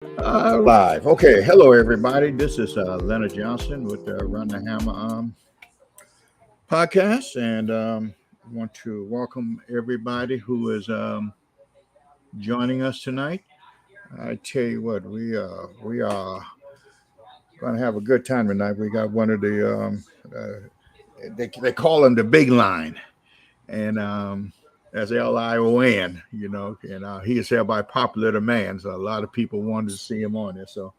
Live. Okay. Hello, everybody. This is Leonard Johnson with the Run the Hammer podcast, and I want to welcome everybody who is joining us tonight. I tell you what, we are going to have a good time tonight. We got one of the they call him the big line, and that's Lion, and he is hereby popular demand. So a lot of people wanted to see him on there. So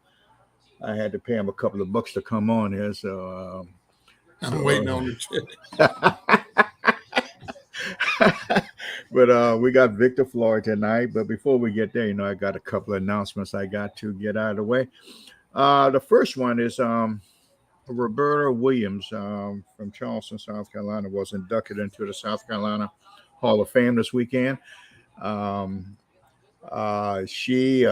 I had to pay him a couple of bucks to come on here. I'm waiting on the check. But we got Victor Floyd tonight. But before we get there, I got a couple of announcements I got to get out of the way. The first one is Roberta Williams from Charleston, South Carolina, was inducted into the South Carolina Hall of Fame this weekend. She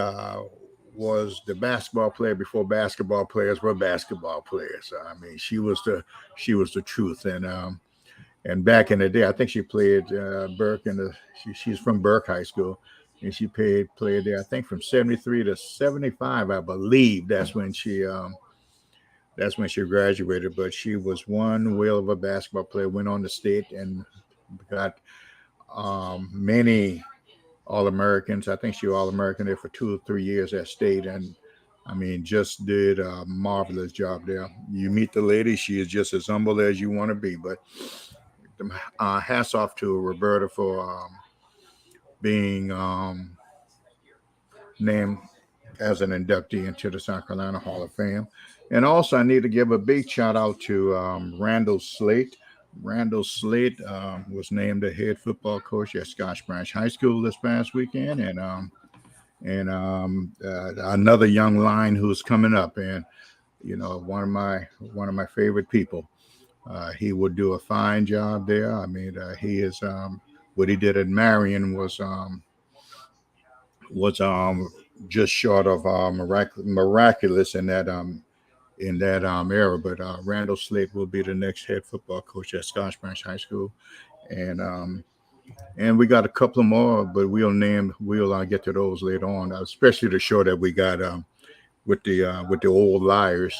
was the basketball player before basketball players were basketball players. I mean, she was the truth. And back in the day, I think she played Burke, and she's from Burke High School, and she played there. I think from '73 to '75, I believe. That's when she graduated. But she was one whale of a basketball player. Went on to state and got many All-Americans. I think she was All-American there for 2 or 3 years at state, and I mean, just did a marvelous job there. You meet the lady; she is just as humble as you want to be. But hats off to Roberta for being named as an inductee into the South Carolina Hall of Fame. And also, I need to give a big shout out to Randall Slate. Randall Slate was named the head football coach at Scotch Branch High School this past weekend, and another young line who's coming up, and one of my favorite people. He would do a fine job there. I mean, he is what he did at Marion was just short of miraculous in that era. But Randall Slate will be the next head football coach at Scotch Branch High School, and we got a couple of more, but we'll get to those later on, especially the show that we got with the old liars,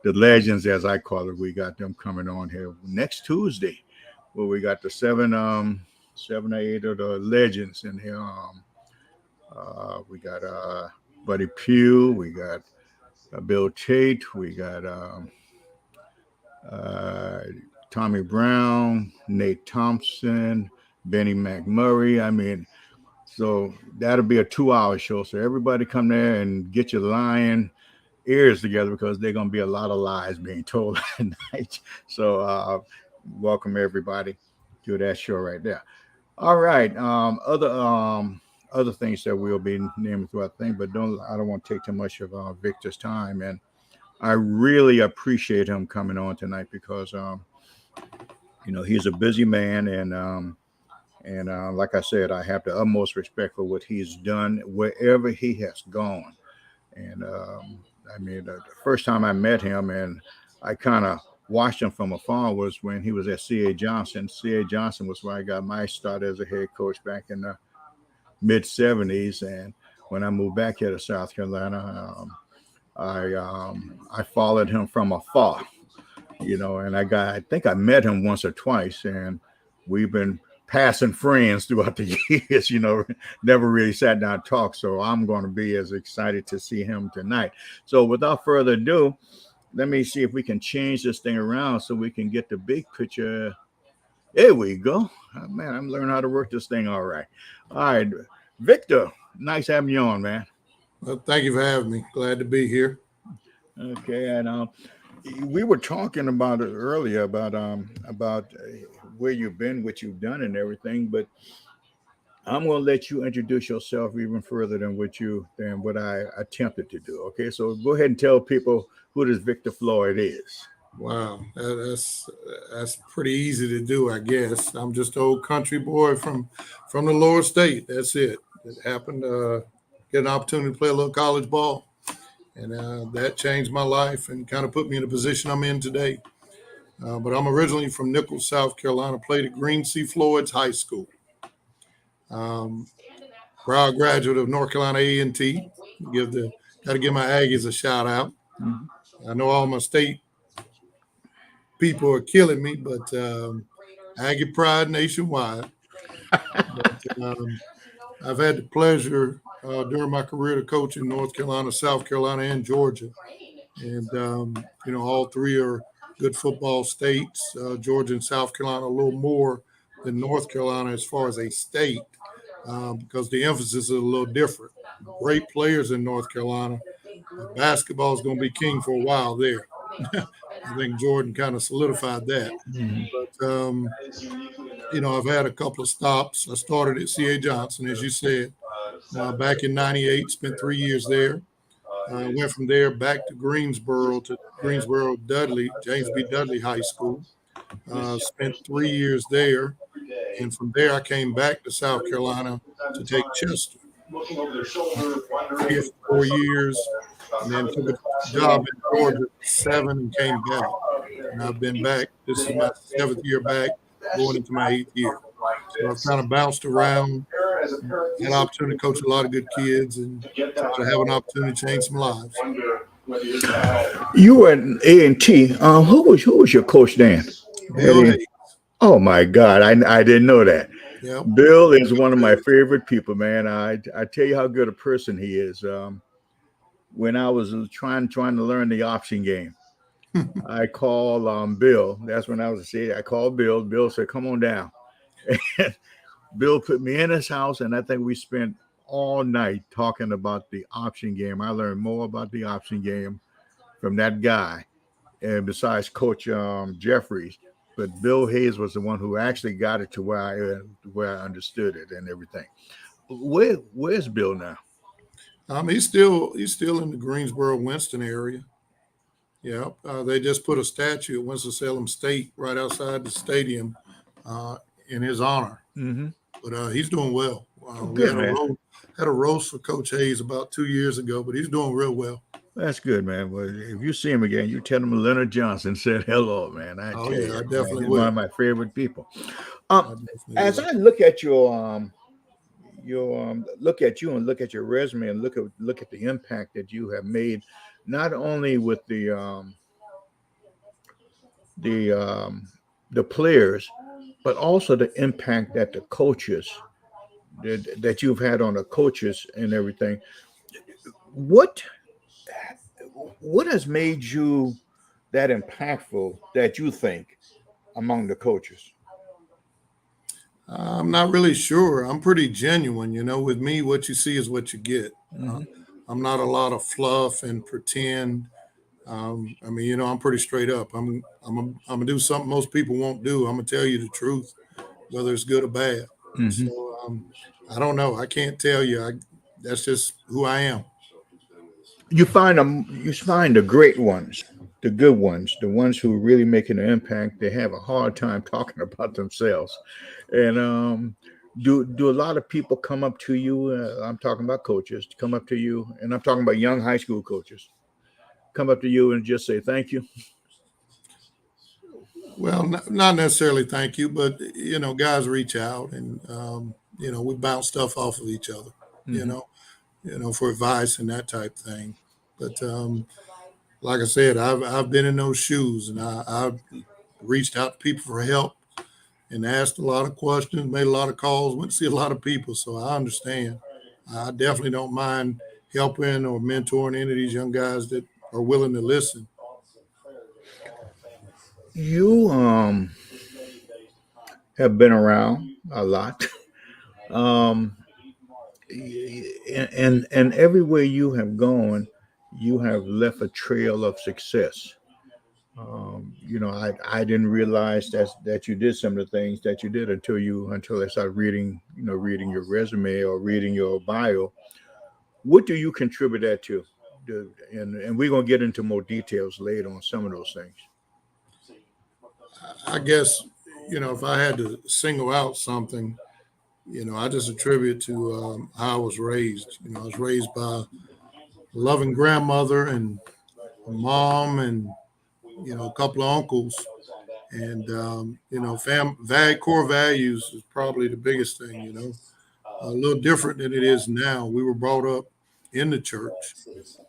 the legends, as I call it. We got them coming on here next Tuesday, where we got the seven or eight of the legends in here. We got Buddy Pugh, we got Bill Tate, we got Tommy Brown, Nate Thompson, Benny McMurray. I mean, so that'll be a 2-hour show. So everybody come there and get your lion ears together, because they're going to be a lot of lies being told tonight. So welcome everybody to that show right there. All right. Other things that we'll be naming throughout the thing, but I don't want to take too much of Victor's time. And I really appreciate him coming on tonight, because he's a busy man, and like I said, I have the utmost respect for what he's done wherever he has gone. And I mean, the first time I met him, and I kind of watched him from afar, was when he was at C.A. Johnson. C.A. Johnson was where I got my start as a head coach back in the mid '70s. And when I moved back here to South Carolina, I followed him from afar, and I think I met him once or twice, and we've been passing friends throughout the years, never really sat down and talked. So I'm going to be as excited to see him tonight. So without further ado, let me see if we can change this thing around so we can get the big picture. There we go. Oh, man, I'm learning how to work this thing. All right. Victor, nice having you on, man. Well, thank you for having me. Glad to be here. Okay. And we were talking about it earlier about where you've been, what you've done, and everything. But I'm going to let you introduce yourself even further than what I attempted to do. Okay, so go ahead and tell people who this Victor Floyd is. Wow, that's pretty easy to do, I guess. I'm just an old country boy from the lower state. That's it. It happened to get an opportunity to play a little college ball, and that changed my life and kind of put me in the position I'm in today. But I'm originally from Nichols, South Carolina. Played at Greensboro Floyd's High School. Proud graduate of North Carolina A&T. Got to give my Aggies a shout out. Mm-hmm. I know all my state people are killing me, but Aggie pride nationwide. But, I've had the pleasure during my career to coach in North Carolina, South Carolina, and Georgia. And, all three are good football states. Georgia and South Carolina a little more than North Carolina as far as a state because the emphasis is a little different. Great players in North Carolina. Basketball is going to be king for a while there. I think Jordan kind of solidified that. Mm-hmm. But, I've had a couple of stops. I started at C.A. Johnson, as you said, back in 98, spent 3 years there. Went from there back to Greensboro Dudley, James B. Dudley High School. Spent 3 years there. And from there, I came back to South Carolina to take Chester. 3 or 4 years, and then took a job in Georgia for 7 and came back. And I've been back. This is my 7th year back, going into my 8th year. So I've kind of bounced around, had an opportunity to coach a lot of good kids, and to have an opportunity to change some lives. You were at A&T. Who was your coach then? Bill Hayes. Oh my God, I didn't know that. Yep. Bill is one of my favorite people, man. I tell you how good a person he is. When I was trying to learn the option game, I called Bill. That's when I was a senior. I called Bill. Bill said, "Come on down." And Bill put me in his house, and I think we spent all night talking about the option game. I learned more about the option game from that guy, and besides Coach Jeffries. But Bill Hayes was the one who actually got it to where I understood it and everything. Where's Bill now? He's still in the Greensboro, Winston area. Yeah, they just put a statue at Winston-Salem State right outside the stadium in his honor. Mm-hmm. But he's doing well. We Good, had a roast for Coach Hayes about 2 years ago, but he's doing real well. That's good, man. Well, if you see him again, you tell him Leonard Johnson said hello, man. I definitely he's will. one of my favorite people. As I look at your look at you and look at your resume and look at the impact that you have made, not only with the players, but also the impact that the coaches that you've had on the coaches and everything. What has made you that impactful that you think among the coaches? I'm not really sure. I'm pretty genuine. With me, what you see is what you get. Mm-hmm. I'm not a lot of fluff and pretend. I'm pretty straight up. I'm gonna do something most people won't do. I'm gonna tell you the truth, whether it's good or bad. Mm-hmm. So I don't know. I can't tell you. That's just who I am. You find the great ones, the good ones, the ones who are really making an impact. They have a hard time talking about themselves, and do a lot of people come up to you? I'm talking about coaches come up to you, and I'm talking about young high school coaches come up to you and just say thank you. Well, not necessarily thank you, but guys reach out and we bounce stuff off of each other. Mm-hmm. For advice and that type thing. But like I said, I've been in those shoes, and I've reached out to people for help and asked a lot of questions, made a lot of calls, went to see a lot of people. So I understand. I definitely don't mind helping or mentoring any of these young guys that are willing to listen. You have been around a lot. And everywhere you have gone, you have left a trail of success. I didn't realize that you did some of the things that you did until I started reading your resume or reading your bio. What do you contribute that to? And we're gonna get into more details later on some of those things. I guess, if I had to single out something, I just attribute to how I was raised. I was raised by a loving grandmother and a mom and, a couple of uncles. And, core values is probably the biggest thing, a little different than it is now. We were brought up in the church.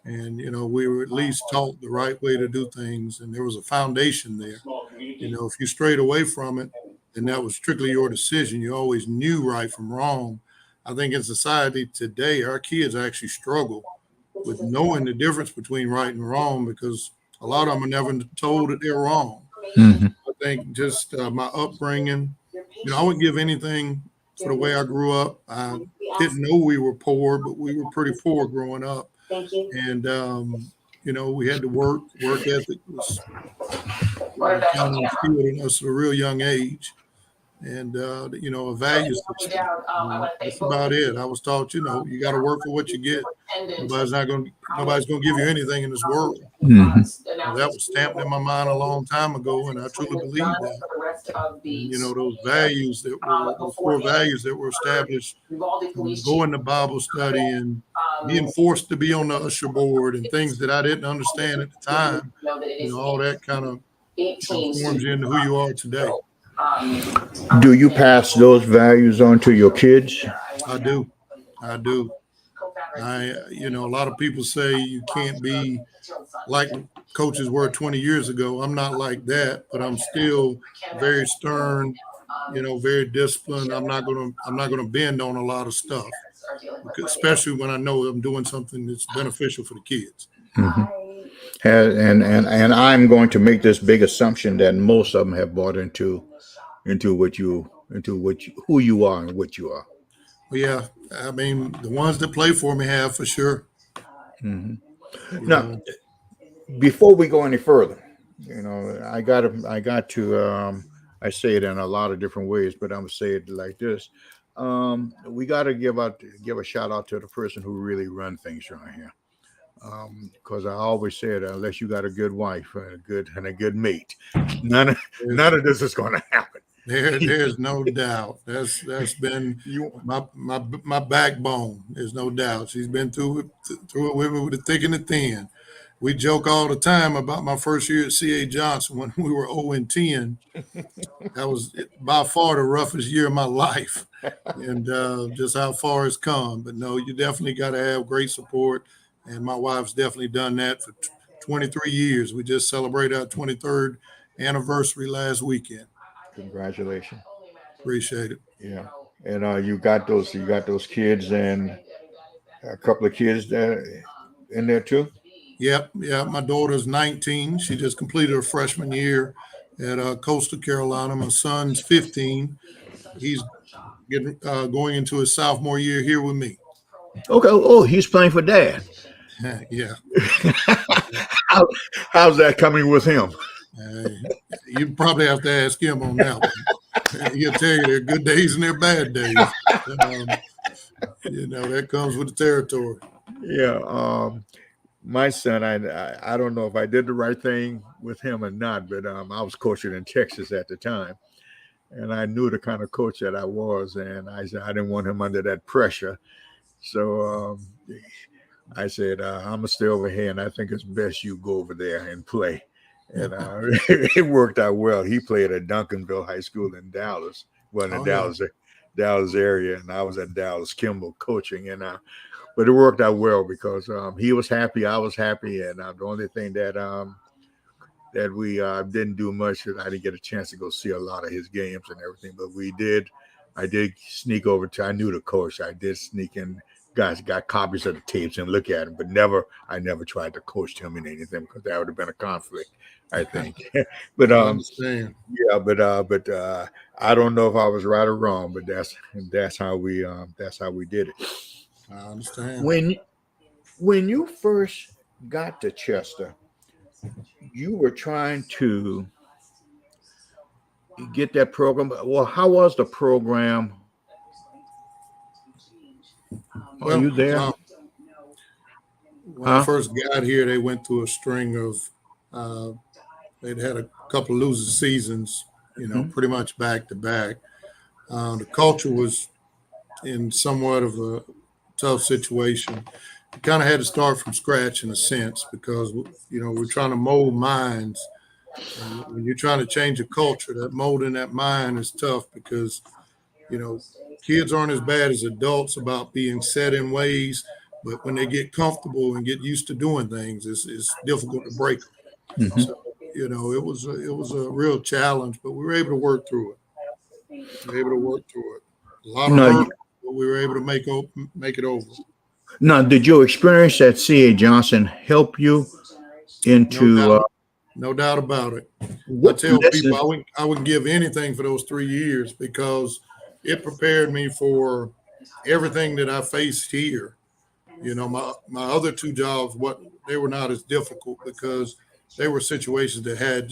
And, we were at least taught the right way to do things. And there was a foundation there. If you strayed away from it, then that was strictly your decision. You always knew right from wrong. I think in society today, our kids actually struggle with knowing the difference between right and wrong because a lot of them are never told that they're wrong. Mm-hmm. I think just my upbringing, I wouldn't give anything for the way I grew up. I didn't know we were poor, but we were pretty poor growing up. And, we had to work ethic was kind of instilled in us at a real young age. And, a value system. That's about it. I was taught, you got to work for what you get. Nobody's going to give you anything in this world. Mm-hmm. That was stamped in my mind a long time ago, and I truly believe that. And, those values those core values that were established, going to Bible study and being forced to be on the usher board and things that I didn't understand at the time, all that kind of forms you into who you are today. Do you pass those values on to your kids? I do. A lot of people say you can't be like coaches were 20 years ago. I'm not like that, but I'm still very stern, very disciplined. I'm not gonna bend on a lot of stuff, especially when I know I'm doing something that's beneficial for the kids. Mm-hmm. And I'm going to make this big assumption that most of them have bought into who you are and what you are. Well, yeah, I mean the ones that play for me have for sure. Mm-hmm. Now, before we go any further, I got to I say it in a lot of different ways, but I'm gonna say it like this. We got to give a shout out to the person who really run things around here. Because I always said, unless you got a good wife and a good mate, none of this is going to happen. There's no doubt. That's been my backbone. There's no doubt. She's been through it with me with the thick and the thin. We joke all the time about my first year at C.A. Johnson when we were 0-10. That was by far the roughest year of my life, and just how far it's come. But no, you definitely got to have great support. And my wife's definitely done that for 23 years. We just celebrated our 23rd anniversary last weekend. Congratulations. Appreciate it. Yeah. And you got those kids and a couple of kids there in there too? Yep. Yeah. My daughter's 19. She just completed her freshman year at Coastal Carolina. My son's 15. He's going into his sophomore year here with me. Okay. Oh, he's playing for Dad. Yeah. How's that coming with him? You probably have to ask him on that one. He'll tell you there are good days and there are bad days. That comes with the territory. Yeah. My son, I don't know if I did the right thing with him or not, but I was coaching in Texas at the time, and I knew the kind of coach that I was, and I said I didn't want him under that pressure, so I said I'm gonna stay over here, and I think it's best you go over there and play. And it worked out well. He played at Duncanville High School in Dallas, Dallas area, and I was at Dallas Kimball coaching, and but it worked out well because he was happy, I was happy, and the only thing that we didn't do much is I didn't get a chance to go see a lot of his games and everything, but I did sneak over to. I knew the coach. I did sneak in. Guys got copies of the tapes and look at them, but I never tried to coach him in anything because that would have been a conflict, I think. But I understand. Yeah, but I don't know if I was right or wrong, but that's how we did it. I understand. When you first got to Chester, you were trying to get that program. Well, how was the program? Are you there? When I first got here, they went through a string of they'd had a couple of losing seasons, pretty much back to back. The culture was in somewhat of a tough situation. You kind of had to start from scratch in a sense because, we're trying to mold minds. And when you're trying to change a culture, that molding that mind is tough because, kids aren't as bad as adults about being set in ways. But when they get comfortable and get used to doing things, it's difficult to break them. Mhm. So, it was a real challenge, but we were able to work through it. We were able to work through it. A lot of Now, hurt, but we were able to make it over. now, did your experience at C.A. Johnson help you No into doubt, no doubt about it. I what tell people lessons? I wouldn't give anything for those 3 years because it prepared me for everything that I faced here. My other two jobs, they were not as difficult because they were situations that had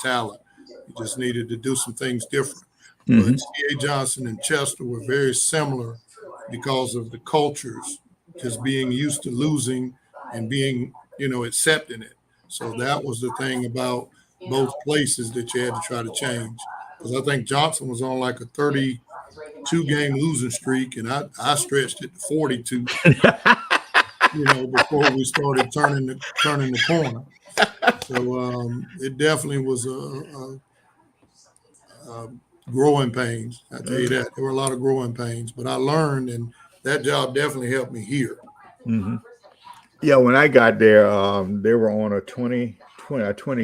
talent. You just needed to do some things different. Mhm. But C.A. Johnson and Chester were very similar because of the cultures, just being used to losing and being, accepting it. So that was the thing about both places that you had to try to change. Because I think Johnson was on like a 32-game losing streak, and I stretched it to 42. Before we started turning the corner. So it definitely was a growing pains. I tell you that there were a lot of growing pains, but I learned, and that job definitely helped me here. Mhm. Yeah, when I got there, they were on a 20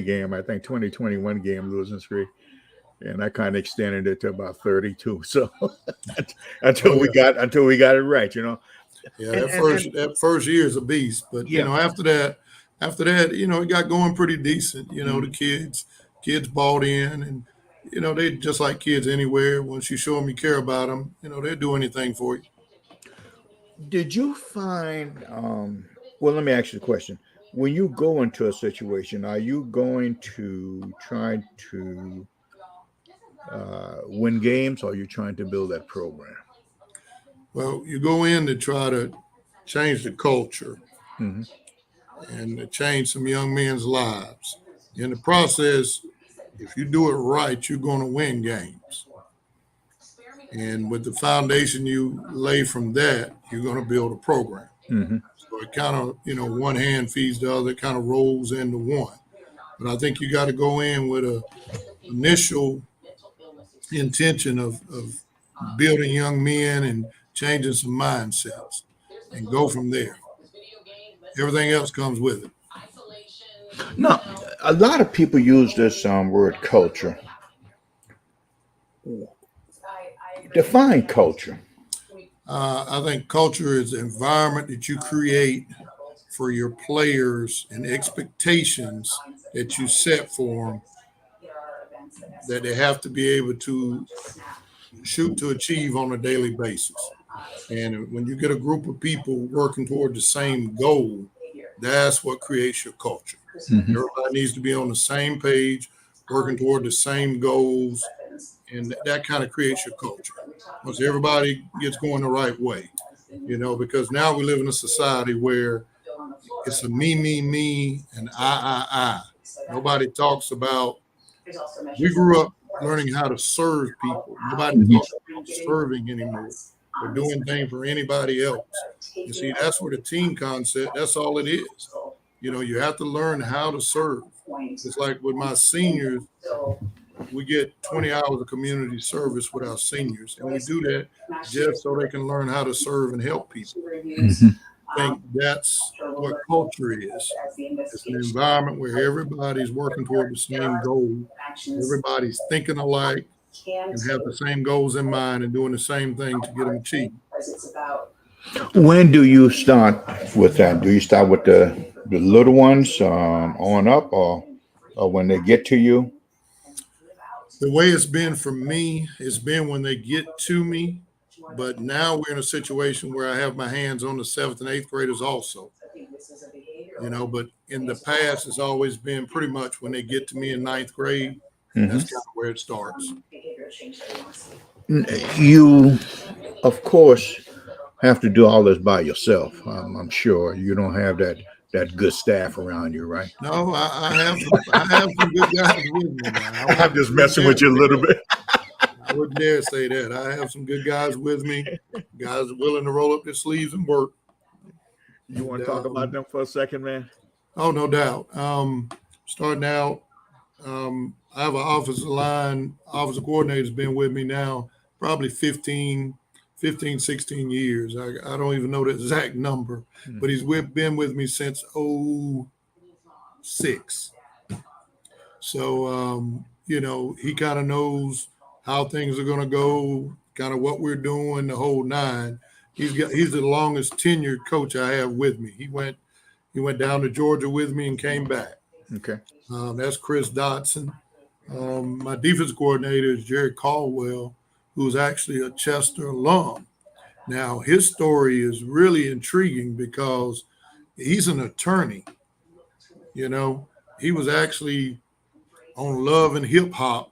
game, I think 2021 game losing streak. And I kind of extended it to about 32. So Oh yeah, until we got it right, you know. yeah. And That first year is a beast, but yeah. after that, it got going pretty decent. The Mhm. kids bought in, and they just like kids anywhere. Once you show them you care about them, they'll do anything for you. Did you find well, let me ask you the question. When you go into a situation, are you going to try to win games, or are you trying to build that program? Well, you go in to try to change the culture Hmm. and to change some young men's lives. In the process, if you do it right, you're going to win games. And with the foundation you lay from that, you're going to build a program. Hmm. So it kind of, one hand feeds the other, kind of rolls into one. But I think you got to go in with a initial intention of building young men and changing some mindsets and go from there. Everything else comes with it. Now, a lot of people use this word culture. Define culture. I think culture is the environment that you create for your players and expectations that you set for them that they have to be able to shoot to achieve on a daily basis. And when you get a group of people working toward the same goal, that's what creates your culture. Mhm. Everybody needs to be on the same page, working toward the same goals, and that kind of creates your culture. Once everybody gets going the right way, because now we live in a society where it's a me, and I. Nobody talks about, we grew up learning how to serve people. Nobody Mhm. talks about serving anymore or doing things for anybody else. You see, that's where the team concept, that's all it is. You have to learn how to serve. It's like with my seniors, we get 20 hours of community service with our seniors, and we do that just so they can learn how to serve and help people. Mhm. I think that's what culture is. It's an environment where everybody's working toward the same goal, everybody's thinking alike, and have the same goals in mind and doing the same thing to get them achieved. When do you start with that? Do you start with the little ones on up, or when they get to you? The way it's been for me, it's been when they get to me, but now we're in a situation where I have my hands on the seventh and eighth graders also. But in the past, it's always been pretty much when they get to me in ninth grade. Mhm. That's kind of where it starts. You, of course, have to do all this by yourself. I'm sure you don't have that good staff around you, right? No, I have some good guys with me now. I'm just I wouldn't messing dare with you a say little that. bit. I wouldn't dare say that. I have some good guys with me, guys willing to roll up their sleeves and work. You And want to talk about them for a second, man? oh, no doubt. Starting out, I have an offensive coordinator has been with me now probably 15, 16 years. I don't even know the exact number, but he's been with me since '06. So, he kind of knows how things are going to go, kind of what we're doing, the whole nine. He's the longest tenured coach I have with me. He went down to Georgia with me and came back. Okay. That's Chris Dotson. My defense coordinator is Jerry Caldwell, who's actually a Chester alum. Now, his story is really intriguing because he's an attorney. He was actually on Love and Hip Hop,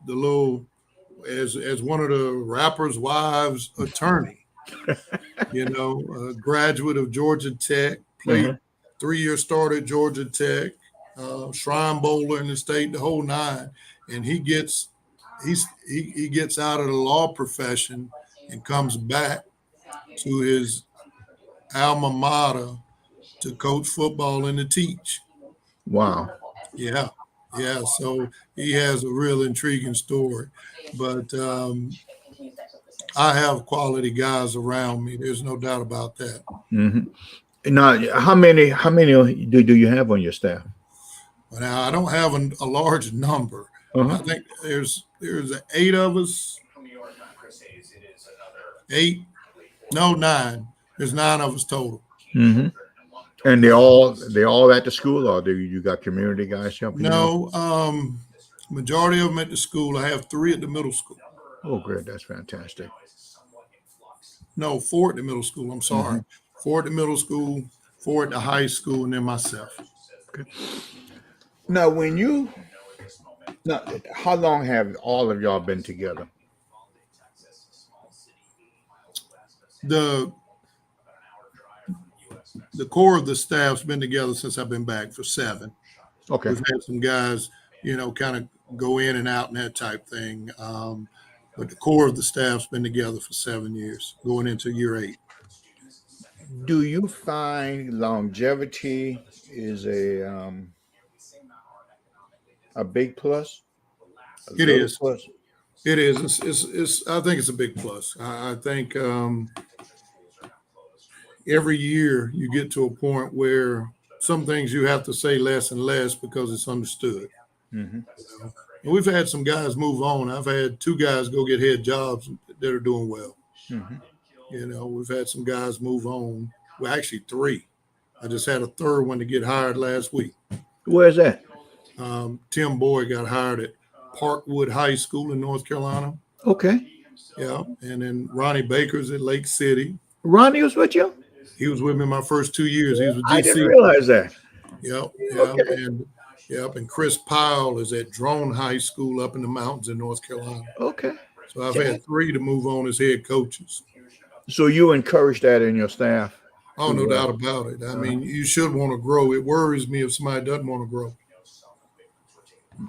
as one of the rappers' wives' attorney. A graduate of Georgia Tech, played 3-year starter at Georgia Tech, Shrine Bowler in the state, the whole nine. And he gets out of the law profession and comes back to his alma mater to coach football and to teach. Wow. Yeah. So he has a real intriguing story, but I have quality guys around me. There's no doubt about that. Mm-hmm. Now, how many do you have on your staff? Now, I don't have a large number. I think there's 8 of us. 8? No, 9. There's 9 of us total. Mm-hmm. And they all at the school, or do you got community guys helping? No, majority of them at the school. I have 3 at the middle school. Oh, great! That's fantastic. No, 4 at the middle school. I'm sorry, 4 at the middle school, 4 at the high school, and then myself. Okay. Now, how long have all of y'all been together? The core of the staff's been together since I've been back for 7. Okay. We've had some guys, kind of go in and out and that type thing. But the core of the staff's been together for 7 years, going into year 8. Do you find longevity is a big plus? It is. Plus? It is. It's. I think it's a big plus. I think every year you get to a point where some things you have to say less and less because it's understood. Mm-hmm. And we've had some guys move on. I've had 2 guys go get head jobs that are doing well. Mm-hmm. We've had some guys move on. Well, actually 3. I just had a 3rd one to get hired last week. Where's that? Tim Boyd got hired at Parkwood High School in North Carolina. Okay. Yeah. And then Ronnie Baker's at Lake City. Ronnie was with you? He was with me my first 2 years. He was with DC. I didn't realize that. Yep. Okay. And Chris Powell is at Drone High School up in the mountains in North Carolina. Okay. So I've had 3 to move on as head coaches. So you encourage that in your staff? Oh, no doubt about it. I mean, you should want to grow. It worries me if somebody doesn't want to grow.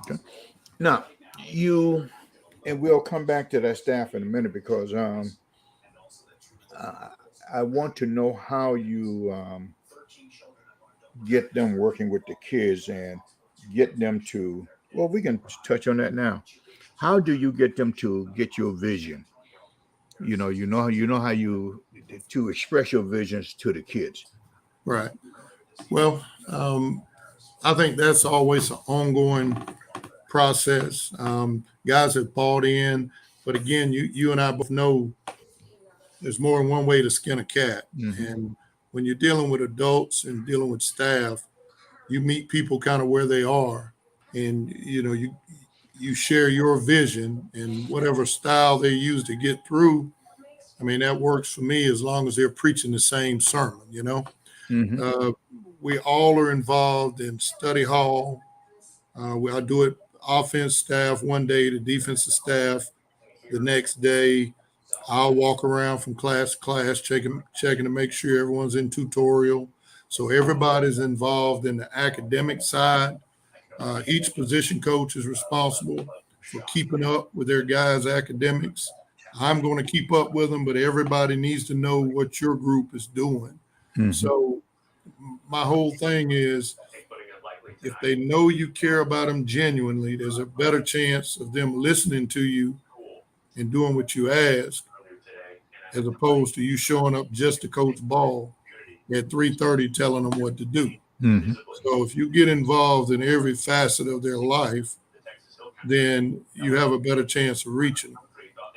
Okay. Now, and we'll come back to that staff in a minute because I want to know how you get them working with the kids and get them to, well, we can touch on that now. How do you get them to get your vision? You know how you to express your visions to the kids. Right. Well, I think that's always an ongoing process. Guys have bought in, but again, you and I both know there's more than one way to skin a cat. Mm-hmm. And when you're dealing with adults and dealing with staff, you meet people kind of where they are, and you share your vision and whatever style they use to get through. I mean, that works for me as long as they're preaching the same sermon, Mm-hmm. We all are involved in study hall. I do it offense staff one day, the defensive staff the next day. I'll walk around from class to class, checking to make sure everyone's in tutorial. So everybody's involved in the academic side. Each position coach is responsible for keeping up with their guys' academics. I'm going to keep up with them, but everybody needs to know what your group is doing. Mm-hmm. So my whole thing is, if they know you care about them genuinely, there's a better chance of them listening to you and doing what you ask as opposed to you showing up just to coach ball at 3:30 telling them what to do. Mhm. So if you get involved in every facet of their life, then you have a better chance of reaching them.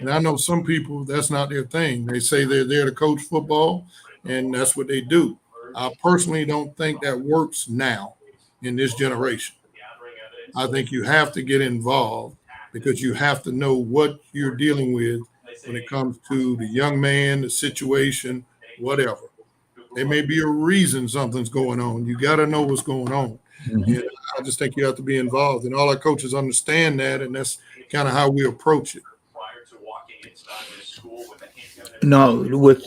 And I know some people, that's not their thing. They say they're there to coach football, and that's what they do. I personally don't think that works now in this generation. I think you have to get involved because you have to know what you're dealing with when it comes to the young man, the situation, whatever. There may be a reason something's going on. You got to know what's going on. Mhm. And I just think you have to be involved. And all our coaches understand that, and that's kind of how we approach it. Now, with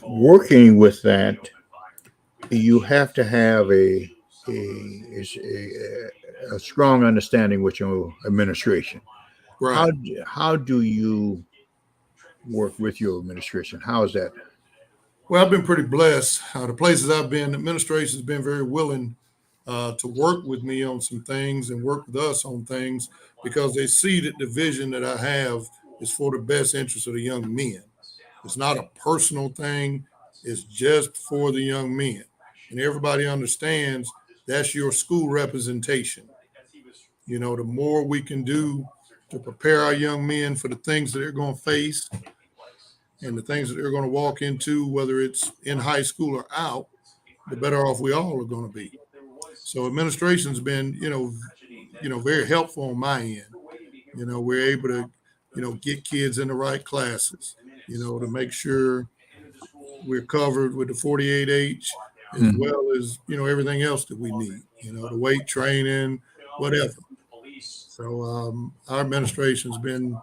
working with that, you have to have a strong understanding with your administration. Right. How do you work with your administration? How is that? Well, I've been pretty blessed. The places I've been, administration has been very willing to work with me on some things and work with us on things because they see that the vision that I have is for the best interest of the young men. It's not a personal thing. It's just for the young men. And everybody understands that's your school representation. You know, the more we can do to prepare our young men for the things that they're going to face and the things that they're going to walk into, whether it's in high school or out, the better off we all are going to be. So administration's been, very helpful on my end. You know, we're able to, get kids in the right classes, to make sure we're covered with the 48H as Mhm. well as, everything else that we need, the weight training, whatever. So our administration's been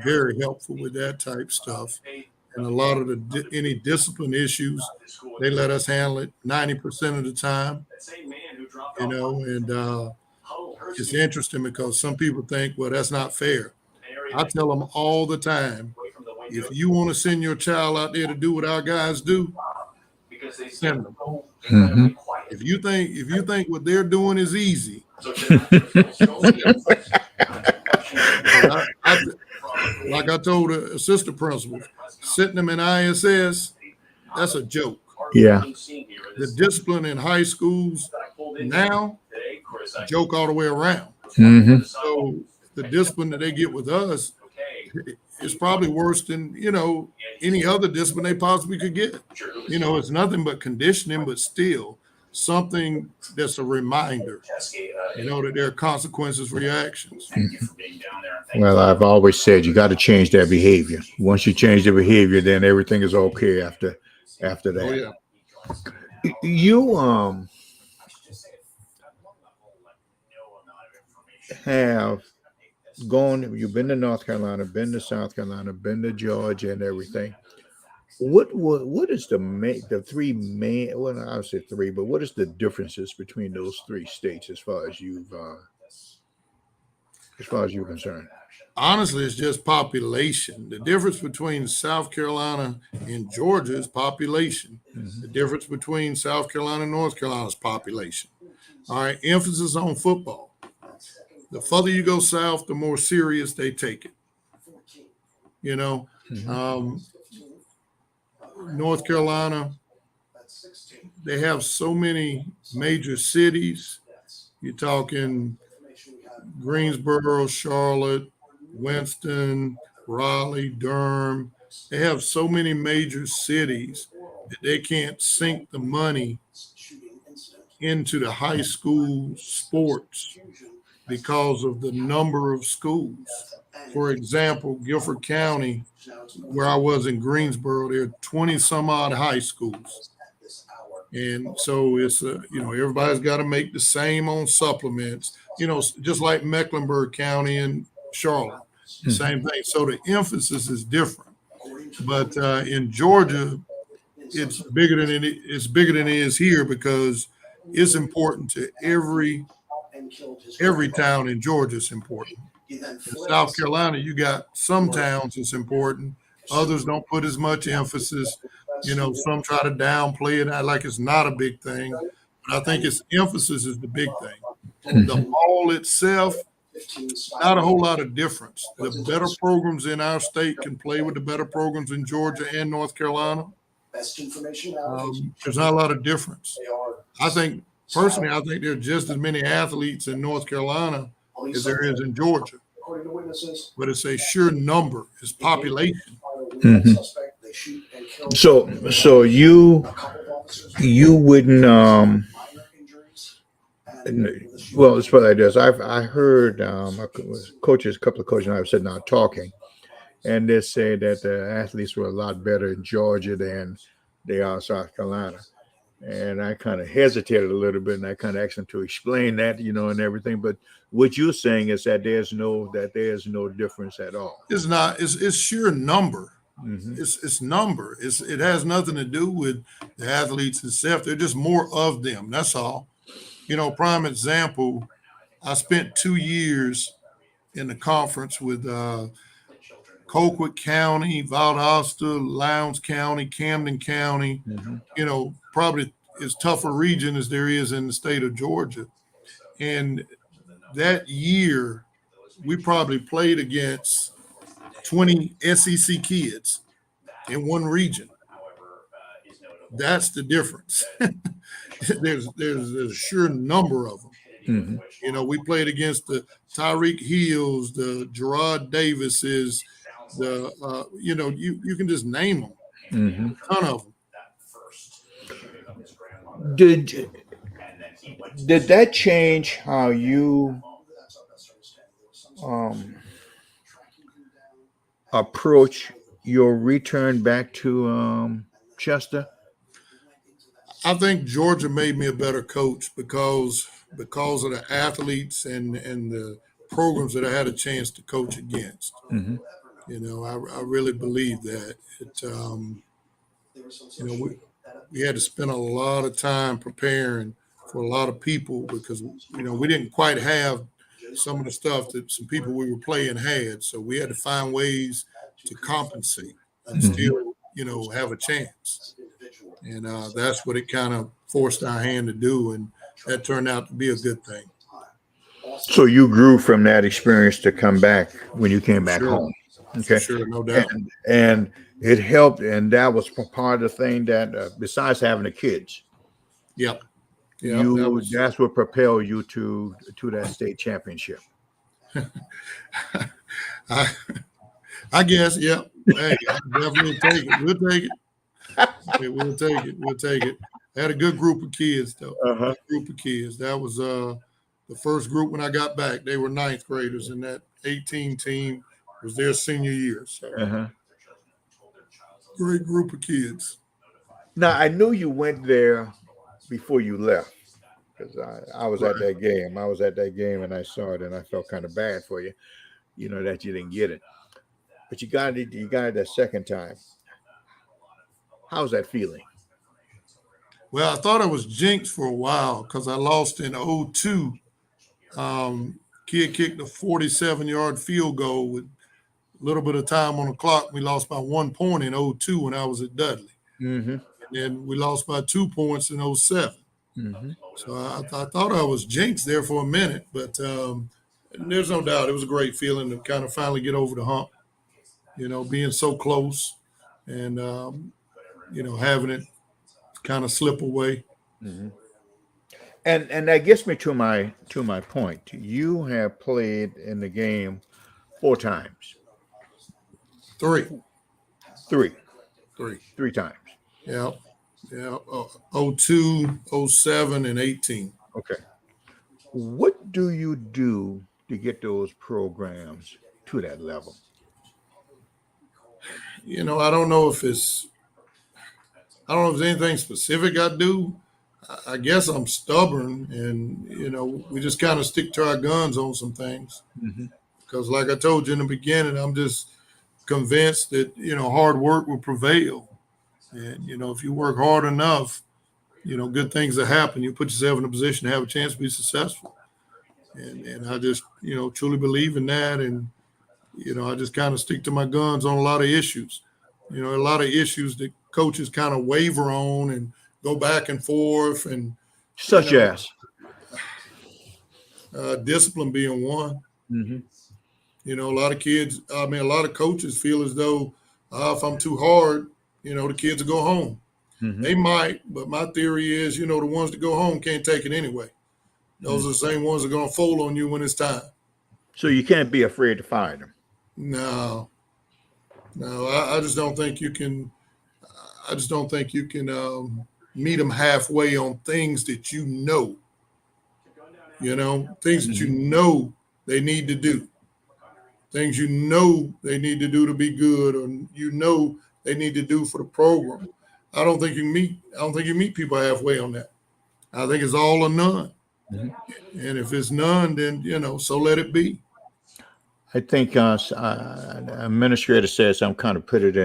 very helpful with that type stuff. And a lot of any discipline issues, they let us handle it 90% of the time, and it's interesting because some people think, well, that's not fair. I tell them all the time, if you want to send your child out there to do what our guys do, send them. Mhm. If you think what they're doing is easy, like I told assistant principals, sitting them in ISS, that's a joke. Yeah. The discipline in high schools now, joke all the way around. Mhm. So the discipline that they get with us is probably worse than, any other discipline they possibly could get. It's nothing but conditioning, but still something that's a reminder, that there are consequences for your actions. Well, I've always said you got to change that behavior. Once you change the behavior, then everything is okay after Oh, that. yeah. You have you've been to North Carolina, been to South Carolina, been to Georgia and everything. What is the three main, well, I would say three, but what is the differences between those three states as far as you're concerned? Honestly, it's just population. The difference between South Carolina and Georgia is population. Mhm. The difference between South Carolina and North Carolina is population. All right, emphasis on football. The further you go south, the more serious they take it. Mhm. North Carolina, they have so many major cities. You're talking Greensboro, Charlotte, Winston, Raleigh, Durham. They have so many major cities that they can't sink the money into the high school sports because of the number of schools. For example, Guilford County, where I was in Greensboro, there are 20 some odd high schools. And so it's, everybody's got to make the same on supplements, just like Mecklenburg County and Charlotte, Mhm. same thing. So the emphasis is different. But in Georgia, it's bigger than it is here because it's important to every town in Georgia is important. In South Carolina, you got some towns it's important. Others don't put as much emphasis. Some try to downplay it like it's not a big thing. But I think its emphasis is the big thing. The Mhm. ball itself Not a whole lot of difference. The better programs in our state can play with the better programs in Georgia and North Carolina. There's not a lot of difference. I think, personally, I think there are just as many athletes in North Carolina as there is in Georgia. But it's a sheer number, it's population. Mm-hmm. So you wouldn't well, it's probably like this. I heard coaches, a couple of coaches and I were sitting down talking, and they said that the athletes were a lot better in Georgia than they are in South Carolina. And I kind of hesitated a little bit, and I kind of asked them to explain that, and everything. But what you're saying is that there's no difference at all. It's not. It's sheer number. Mm-hmm. It's number. It has nothing to do with the athletes itself. They're just more of them. That's all. Prime example. I spent 2 years in the conference with Colquitt County, Valdosta, Lowndes County, Camden County. Mm-hmm. Probably as tough a region as there is in the state of Georgia. And that year, we probably played against 20 SEC kids in one region. That's the difference. There's a sheer number of them. Mm-hmm. We played against the Tyreek Hills, the Gerard Davises, you can just name them. Mm-hmm. A ton of them. Did that change how you approach your return back to Chester? I think Georgia made me a better coach because of the athletes and the programs that I had a chance to coach against. Mm-hmm. I really believe that. We had to spend a lot of time preparing for a lot of people because, we didn't quite have some of the stuff that some people we were playing had. So we had to find ways to compensate and still, have a chance. And that's what it kind of forced our hand to do. And that turned out to be a good thing. So you grew from that experience to come back when you came back home. Okay. Sure, no doubt. And it helped. And that was part of the thing that besides having the kids. Yep. That's what propelled you to that state championship. I guess, yeah. Hey, I definitely take it. We'll take it. Hey, we'll take it. I had a good group of kids, though. Uh-huh. Group of kids. That was the first group when I got back. They were ninth graders, and that 18 team was their senior year. So, great group of kids. Now, I knew you went there before you left because I was at that game. I was at that game, and I saw it, and I felt kind of bad for you, that you didn't get it. But you got it. You got it that second time. How's that feeling? Well, I thought I was jinxed for a while because I lost in 2002. Kid kicked a 47-yard field goal with a little bit of time on the clock. We lost by 1 point in 2002 when I was at Dudley. Mm-hmm. And then we lost by 2 points in 2007. Mm-hmm. So I thought I was jinxed there for a minute, but there's no doubt it was a great feeling to kind of finally get over the hump, being so close and, having it kind of slip away. Mm-hmm. And that gets me to my point. You have played in the game 4 times. Three times. Yeah. 02, 07, and 18. Okay. What do you do to get those programs to that level? I don't know if there's anything specific I do. I guess I'm stubborn and, we just kind of stick to our guns on some things. Mm-hmm. Because like I told you in the beginning, I'm just convinced that, hard work will prevail. And, if you work hard enough, good things will happen. You put yourself in a position to have a chance to be successful. And I just, truly believe in that. And, I just kind of stick to my guns on a lot of issues. A lot of issues that coaches kind of waver on and go back and forth. And such as? Discipline being one. Mhm. You know, a lot of kids, I mean, a lot of coaches feel as though if I'm too hard, you know, the kids will go home. Mhm. They might, but my theory is, you know, the ones that go home can't take it anyway. Those Mm. are the same ones that are going to fold on you when it's time. So you can't be afraid to fire them. No, no, I just don't think you can. I just don't think you can meet them halfway on things that things that you Mhm. know they need to do, things you know they need to do to be good, or you know they need to do for the program. I don't think you meet people halfway on that. I think it's all or none. Mhm. And if it's none, then so let it be. I think administrator says I'm kind of put it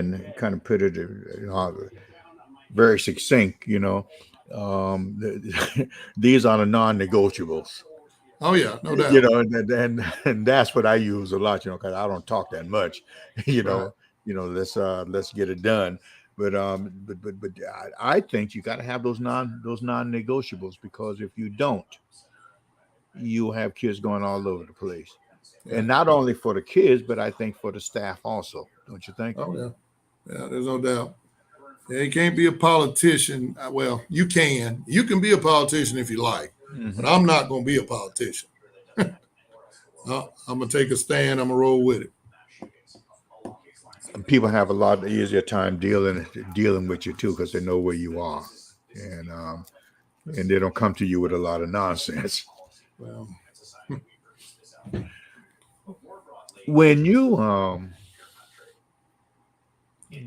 very succinct. These are the non-negotiables. Oh yeah, no doubt. And that's what I use a lot. Because I don't talk that much. You Right. know, let's get it done. But I think you got to have those non-negotiables, because if you don't, you have kids going all over the place. Yeah. And not only for the kids, but I think for the staff also. Don't you think? Oh yeah. Yeah. There's no doubt. Yeah, you can't be a politician. Well, you can. You can be a politician if you like, but Hmm. I'm not going to be a politician. I'm going to take a stand. I'm going to roll with it. People have a lot easier time dealing with you too, because they know where you are, and they don't come to you with a lot of nonsense. Well, When you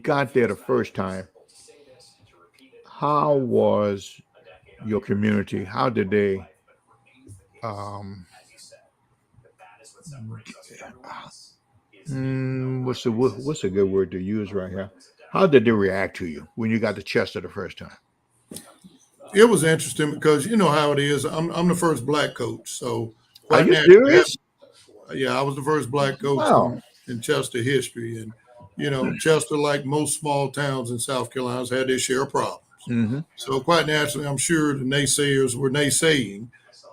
got there the first time, how was your community? How did they? Um, what's a good word to use right here? How did they react to you when you got to Chester the first time? it was interesting because you know how it is. I'm the first black coach, so Are quite you naturally, serious? yeah, I was the first black coach Wow. in Chester history, and Chester, like most small towns in South Carolina, has had their share of problems. Mm-hmm. So quite naturally, I'm sure the naysayers were naysaying,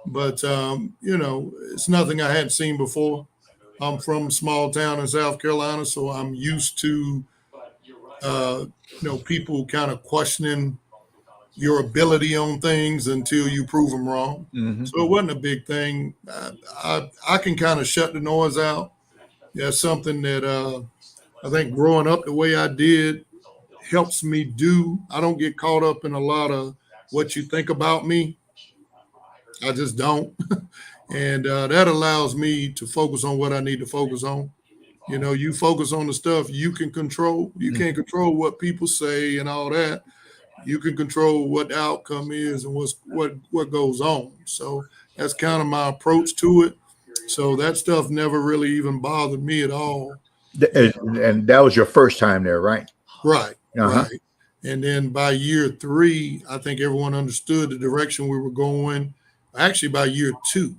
but it's nothing I hadn't seen before. I'm from a small town in South Carolina, so I'm used to uh, people kind of questioning your ability on things until you prove them wrong. Mm-hmm. So it wasn't a big thing. I can kind of shut the noise out. That's something that I think growing up the way I did helps me do. I don't get caught up in a lot of what you think about me. I just don't. And that allows me to focus on what I need to focus on. You focus on the stuff you can control. You can't control what people say and all that. You can control what the outcome is and what goes on. So that's kind of my approach to it. So that stuff never really even bothered me at all. And And that was your first time there, right? right, Uh-huh. right. And then by year 3, I think everyone understood the direction we were going. Actually, by year 2,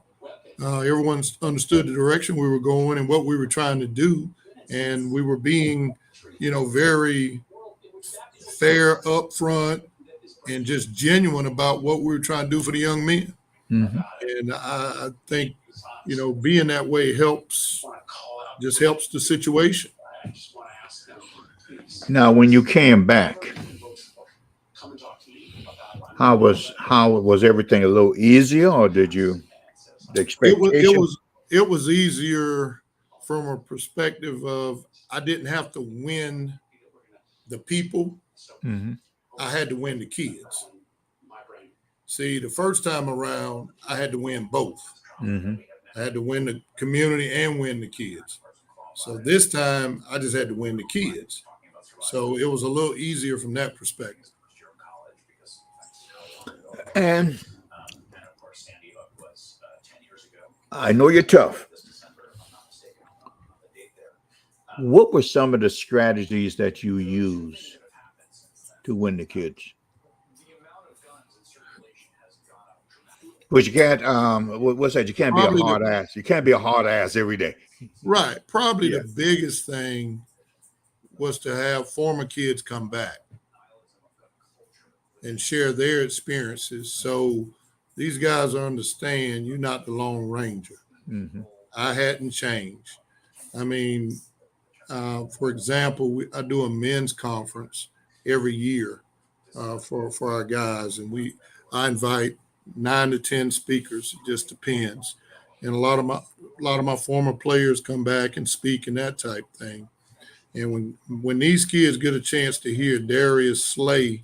everyone understood the direction we were going and what we were trying to do, and we were being, very fair, upfront, and just genuine about what we were trying to do for the young men. Mm-hmm. And I think, being that way just helps the situation. Now, when you came back, how was everything a little easier, or did you the It was it expectation? was it was easier from a perspective of I didn't have to win the people. Mm-hmm. I had to win the kids. See, the first time around, I had to win both. Mm-hmm. I had to win the community and win the kids. So this time, I just had to win the kids. So it was a little easier from that perspective. And I know you're tough. What were some of the strategies that you use to win the kids? But you can't. What's that? You can't be a Probably the hard ass. You can't be a hard ass every day. right. Probably Yeah. the biggest thing was to have former kids come back and share their experiences. So these guys understand you're not the Lone Ranger. Mm-hmm. I hadn't changed. I mean, for example, I do a men's conference every year for our guys, and I invite 9 to 10 speakers. It just depends, and a lot of my former players come back and speak and that type thing. And when these kids get a chance to hear Darius Slay,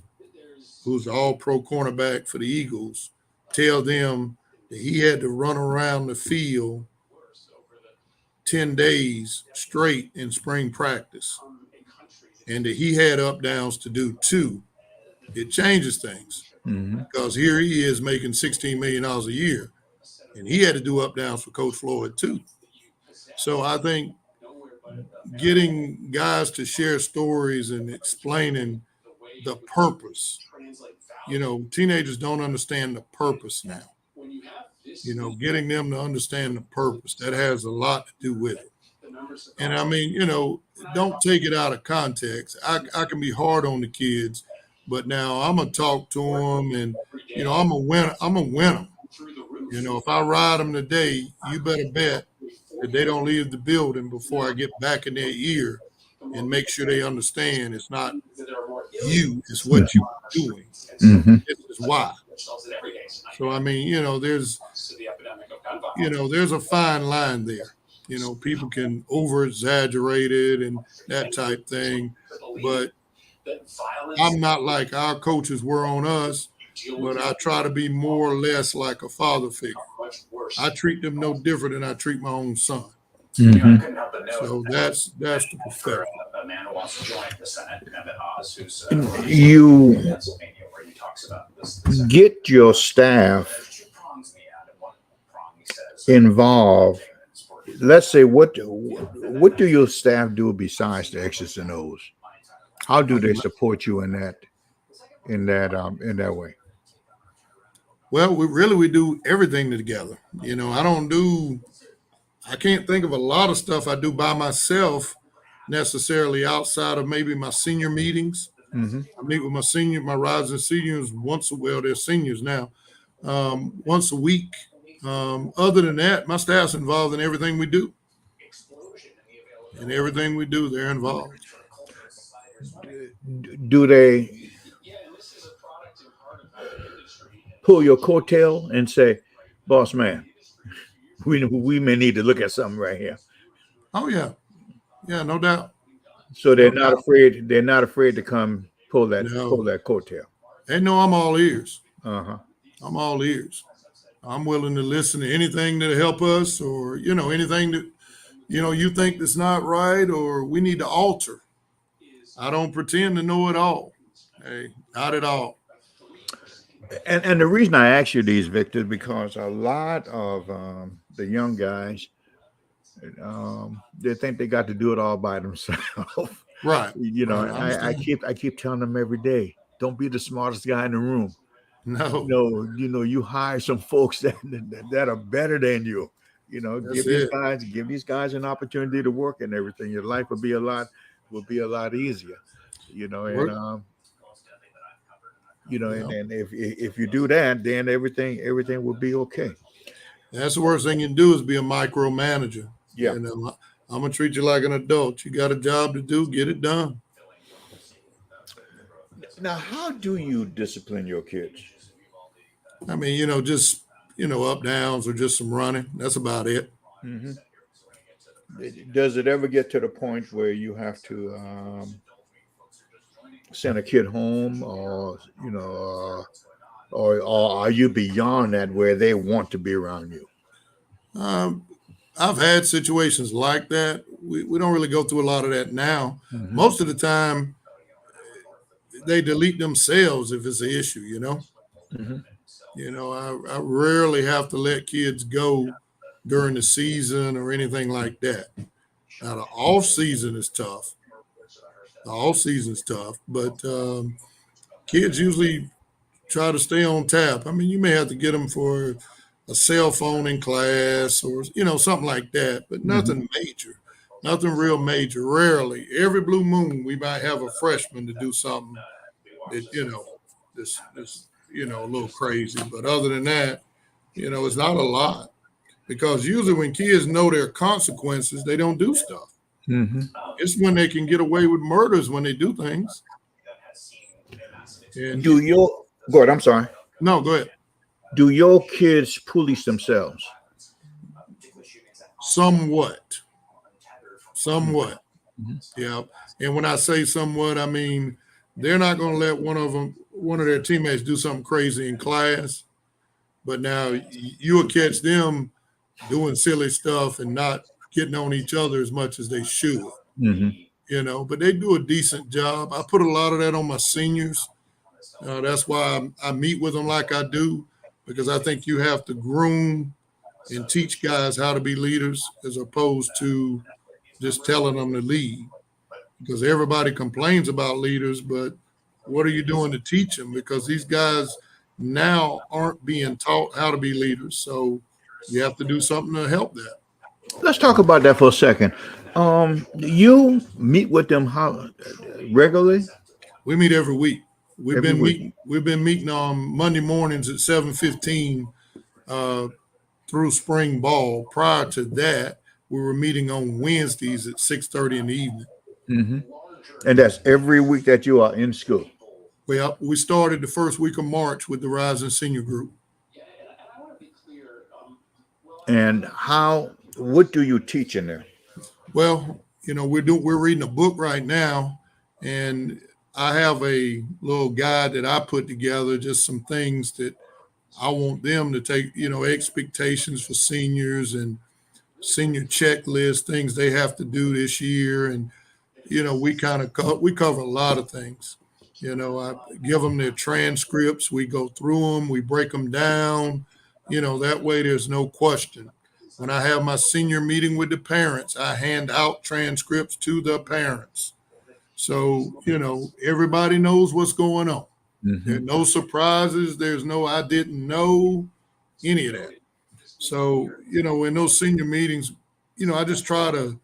who's the All-Pro cornerback for the Eagles, tell them that he had to run around the field 10 days straight in spring practice, and that he had up downs to do too, it changes things. Mm-hmm. Because here he is making $16 million a year, and he had to do up downs for Coach Floyd too. So I think getting guys to share stories and explaining the purpose, teenagers don't understand the purpose now. Getting them to understand the purpose, that has a lot to do with it. And I mean, don't take it out of context. I can be hard on the kids, but now I'm gonna talk to them, and I'm gonna win. I'm gonna win them. If I ride them today, you better bet that they don't leave the building before I get back in their ear and make sure they understand it's not you, it's what you're doing. Mm-hmm. This is why. So I mean, there's a fine line there. People can over exaggerate it and that type thing, but I'm not like our coaches were on us, but I try to be more or less like a father figure. I treat them no different than I treat my own son. Mm-hmm. So that's the perspective. You get your staff involved. Let's say, what do your staff do besides the X's and O's? How do they support you in that way? Well, we do everything together. I can't think of a lot of stuff I do by myself necessarily outside of maybe my senior meetings. Mm-hmm. I meet with my rising seniors they're seniors now, once a week. Other than that, my staff's involved in everything we do. And everything we do, they're involved. Do they pull your coattail and say, "Boss man, we may need to look at something right here"? Oh yeah, no doubt. So they're not afraid. They're not afraid to come pull that coattail. They know I'm all ears. Uh-huh. I'm all ears. I'm willing to listen to anything that'll help us, or anything that you think that's not right, or we need to alter. I don't pretend to know it all. Hey, not at all. And the reason I ask you these, Victor, because a lot of the young guys, they think they got to do it all by themselves. Right. I keep telling them every day, don't be the smartest guy in the room. No. You hire some folks that are better than you. Give these guys an opportunity to work and everything. Your life will be a lot easier. And if you do that, then everything will be okay. That's the worst thing you can do is be a micromanager. Yeah. I'm gonna treat you like an adult. You got a job to do, get it done. Now, how do you discipline your kids? I mean, just up downs or just some running. That's about it. Mm-hmm. Does it ever get to the point where you have to send a kid home, or are you beyond that where they want to be around you? I've had situations like that. We don't really go through a lot of that now. Mm-hmm. Most of the time, they delete themselves if it's an issue, Mm-hmm. I rarely have to let kids go during the season or anything like that. Now, the off season is tough. But kids usually try to stay on tap. I mean, you may have to get them for a cell phone in class or, something like that, but nothing major, nothing real major. Rarely. Every blue moon, we might have a freshman to do something that, this a little crazy. But other than that, it's not a lot. because usually when kids know their consequences, they don't do stuff. Mm-hmm. It's when they can get away with murders when they do things. And Go ahead, I'm sorry. no, go ahead. Do your kids police themselves? Somewhat. Mm-hmm. Yeah. And when I say somewhat, I mean they're not going to let one of their teammates do something crazy in class. But now you'll catch them doing silly stuff and not getting on each other as much as they should. Mm-hmm. But they do a decent job. I put a lot of that on my seniors. That's why I meet with them like I do, because I think you have to groom and teach guys how to be leaders as opposed to just telling them to lead. Because everybody complains about leaders, but what are you doing to teach them? Because these guys now aren't being taught how to be leaders. So you have to do something to help that. Let's talk about that for a second. You meet with them how regularly? We meet every week. We've Every been week. meeting on Monday mornings at 7:15 through spring ball. Prior to that, we were meeting on Wednesdays at 6:30 in the evening. Mm-hmm. And that's every week that you are in school. We started the first week of March with the Rising Senior Group. And what do you teach in there? Well, we're reading a book right now, and I have a little guide that I put together, just some things that I want them to take, expectations for seniors and senior checklist, things they have to do this year. And, we cover a lot of things. I give them their transcripts. We go through them. We break them down. That way there's no question. When I have my senior meeting with the parents, I hand out transcripts to the parents. So, everybody knows what's going on. Mm-hmm. There's no surprises. There's no, I didn't know any of that. So, in those senior meetings, I just try the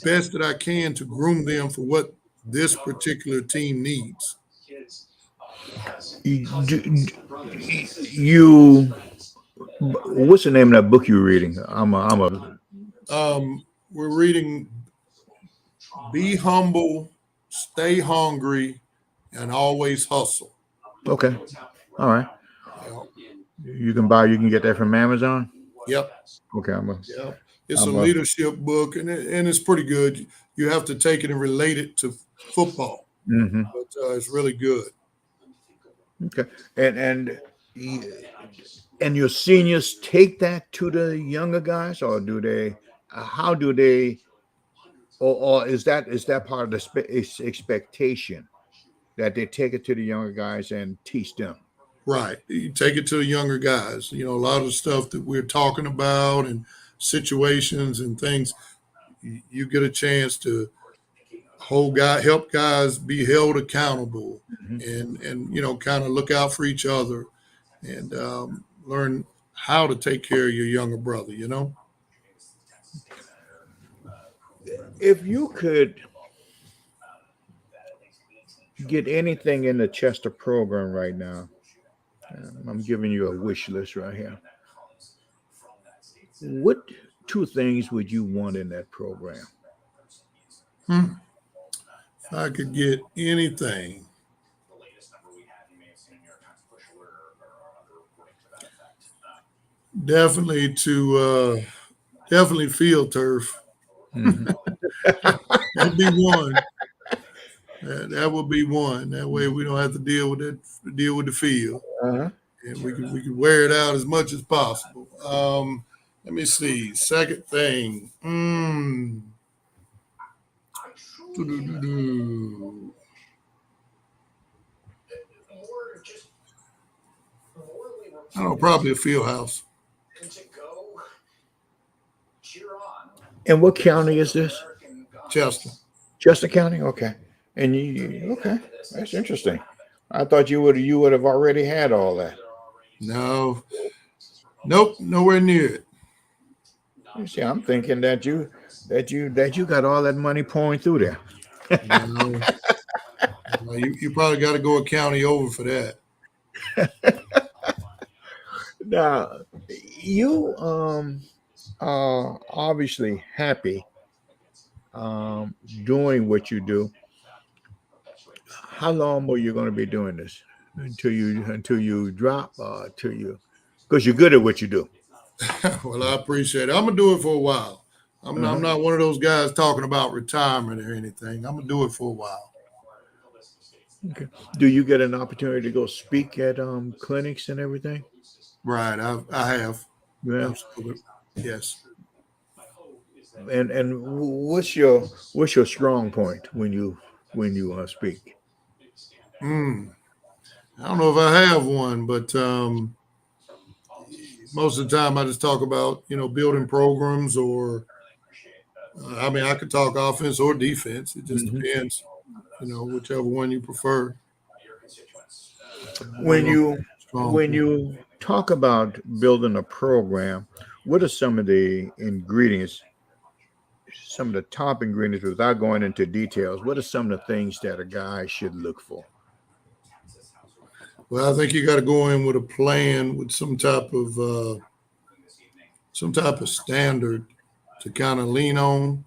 best that I can to groom them for what this particular team needs. You what's the name of that book you're reading? We're reading Be Humble, Stay Hungry, and Always Hustle. Okay. All right. You can get that from Amazon? Yep. Okay. It's a leadership book, and it's pretty good. You have to take it and relate it to football. Mm-hmm. But it's really good. Okay. And your seniors take that to the younger guys, or do they? How do they? Or is that part of the expectation that they take it to the younger guys and teach them? Right. You take it to the younger guys. A lot of the stuff that we're talking about and situations and things, you get a chance to help guys be held accountable, mm-hmm. and kind of look out for each other and learn how to take care of your younger brother. If you could get anything in the Chester program right now, I'm giving you a wish list right here. What two things would you want in that program? If I could get anything, definitely field turf. Mm-hmm. That'd be one. That would be one. That way we don't have to deal with the field, uh-huh. And we could wear it out as much as possible. Let me see. Second thing. I don't know, probably a field house. And what county is this? Chester. Chester County? Okay. And okay. That's interesting. I thought you would have already had all that. No. Nope, nowhere near it. You see, I'm thinking that you got all that money pouring through there. No. You probably got to go a county over for that. Now, You are obviously happy doing what you do. How long are you going to be doing this until you drop till you because you're good at what you do. Well, I appreciate it. I'm gonna do it for a while. I'm Uh-huh. not one of those guys talking about retirement or anything. I'm gonna do it for a while. Okay. Do you get an opportunity to go speak at clinics and everything? Right. I have. Yeah. Absolutely. Yes. And what's your strong point when you speak? Mm. I don't know if I have one, but most of the time I just talk about, building programs or, I mean, I could talk offense or defense. It just Mhm. depends, whichever one you prefer. When One of you my strong when points. you talk about building a program, what are some of the ingredients, some of the top ingredients, without going into details? What are some of the things that a guy should look for? Well, I think you got to go in with a plan with some type of standard to kind of lean on.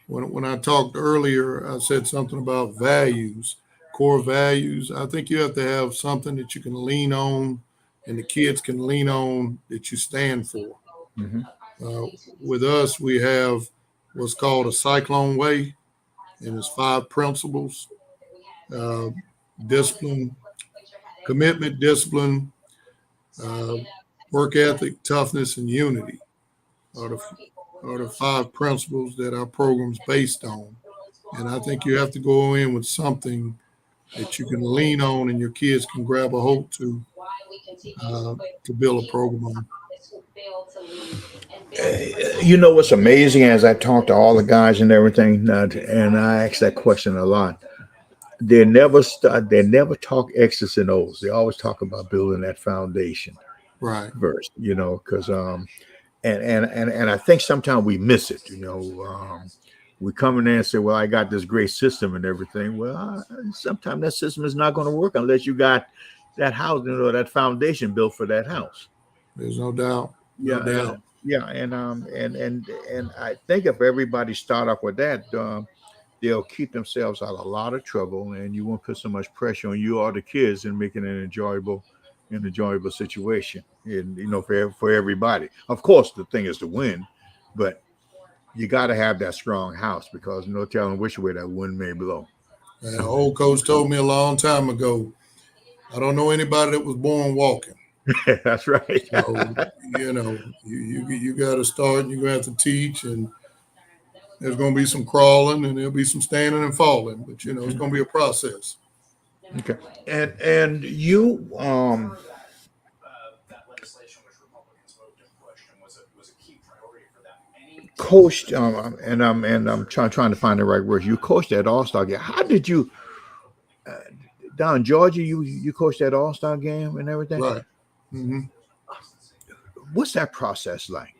When I talked earlier, I said something about values, core values. I think you have to have something that you can lean on and the kids can lean on that you stand for. Hmm. Uh, with us, we have what's called a Cyclone way, and it's 5 principles: uh, discipline, commitment, discipline, uh, work ethic, toughness, and unity are the 5 principles that our program's based on. And I think you have to go in with something that you can lean on and your kids can grab a hold uh, to build a program on. You know what's amazing, as I talk to all the guys and everything, and I ask that question a lot. They never talk X's and O's. They always talk about building that foundation Right. first, because and I think sometimes we miss it. We come in there and say, "Well, I got this great system and everything." Well, sometimes that system is not going to work unless you got that house, that foundation built for that house. There's no doubt. No Yeah, and doubt. yeah, and I think if everybody start off with that, they'll keep themselves out of a lot of trouble, and you won't put so much pressure on you or the kids in making an enjoyable situation, and for everybody. Of course, the thing is to win, but you got to have that strong house because no telling which way that wind may blow. An old coach told me a long time ago, I don't know anybody that was born walking. That's right. So, you got to start and you're going to have to teach, and there's going to be some crawling and there'll be some standing and falling, but, it's going to be a process. Okay, and you coached, and I'm trying to find the right words. You coached that All Star game. How did you uh, down in Georgia? You coached that All Star game and everything. Right. Hmm. What's that process like?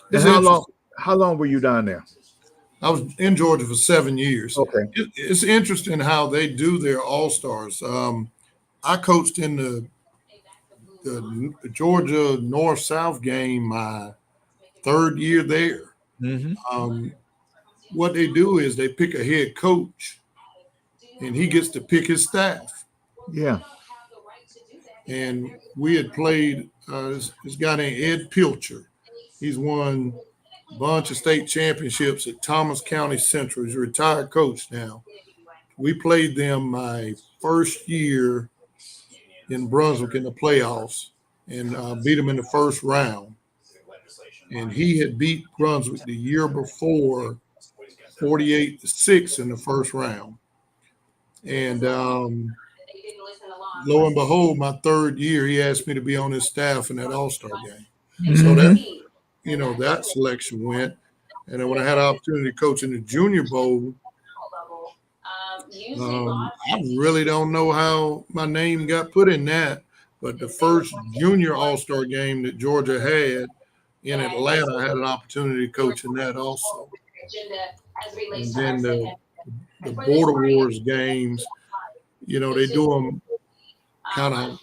And It's how long interesting. how long were you down there? I was in Georgia for 7 years. Okay. It's interesting how they do their all stars. I coached in the Georgia North South game my third year there. Hmm. Um, what they do is they pick a head coach, and he gets to pick his staff. Yeah. And we had played this guy named Ed Pilcher. He's won a bunch of state championships at Thomas County Central. He's a retired coach now. We played them my first year in Brunswick in the playoffs and beat them in the first round. And he had beat Brunswick the year before 48-6 in the first round. And lo and behold, my third year, he asked me to be on his staff in that All Star game. So Hmm. that selection went. And then when I had an opportunity to coach in the Junior Bowl, I really don't know how my name got put in that. But the first Junior All Star game that Georgia had in Atlanta, I had an opportunity to coach in that also. And then the Border Wars games, they do them kind of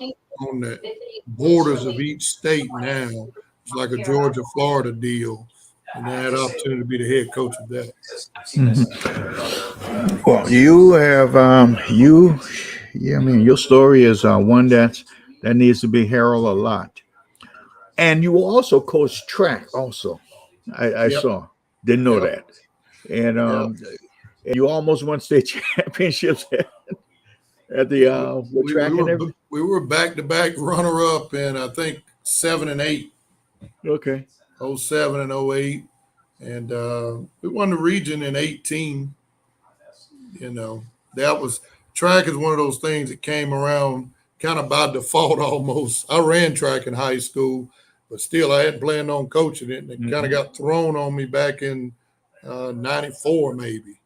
on the borders of each state now. It's like a Georgia Florida deal, and I had an opportunity to be the head coach of that. Well, you have yeah, I mean, your story is one that needs to be heralded a lot. And you also coach track, also. I Yep, saw, didn't know yep, that, and yep. you almost won state championships at the with We track and everything. back to back runner up in I think 7 and 8, Okay. 07 and 08, and we won the region in 18. You know, that was track is one of those things that came around kind of by default almost. I ran track in high school, but still I hadn't planned on coaching it, and it kind of got thrown on me back in '94 maybe.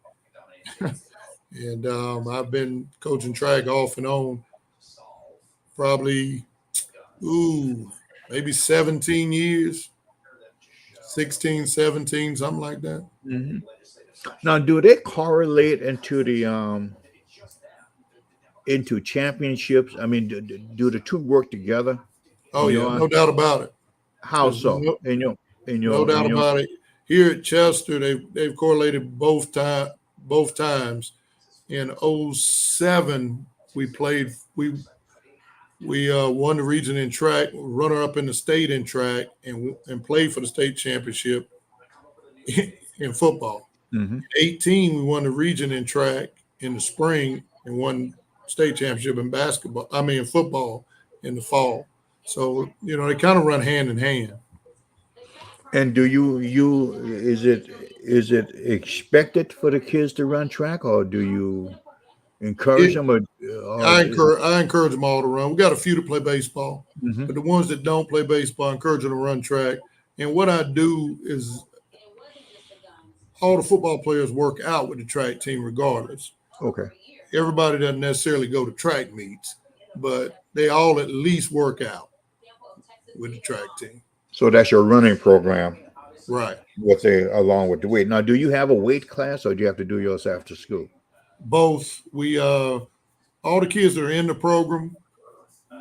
And I've been coaching track off and on probably maybe 17 years, 16, 17, something like that. Mm-hmm. Now, do they correlate into championships? I mean, do the two work together? Oh In yeah, your no doubt about it. how There's so? no, In no your doubt about it. Here at Chester, they've correlated both times. In '07, we played we won the region in track, runner up in the state in track, and played for the state championship in football. hmm 18, we won the region in track in the spring and won state championship in basketball. I mean, in football in the fall. So they kind of run hand in hand. And do you is it expected for the kids to run track, or do you encourage It them, or I encourage them all to run. We got a few to play baseball, Mhm. but the ones that don't play baseball, I encourage them to run track. And what I do is all the football players work out with the track team regardless. Okay. Everybody doesn't necessarily go to track meets, but they all at least work out with the track team. So that's your running program Right. along with the weight. Now, do you have a weight class, or do you have to do yours after school? Both. We all the kids that are in the program,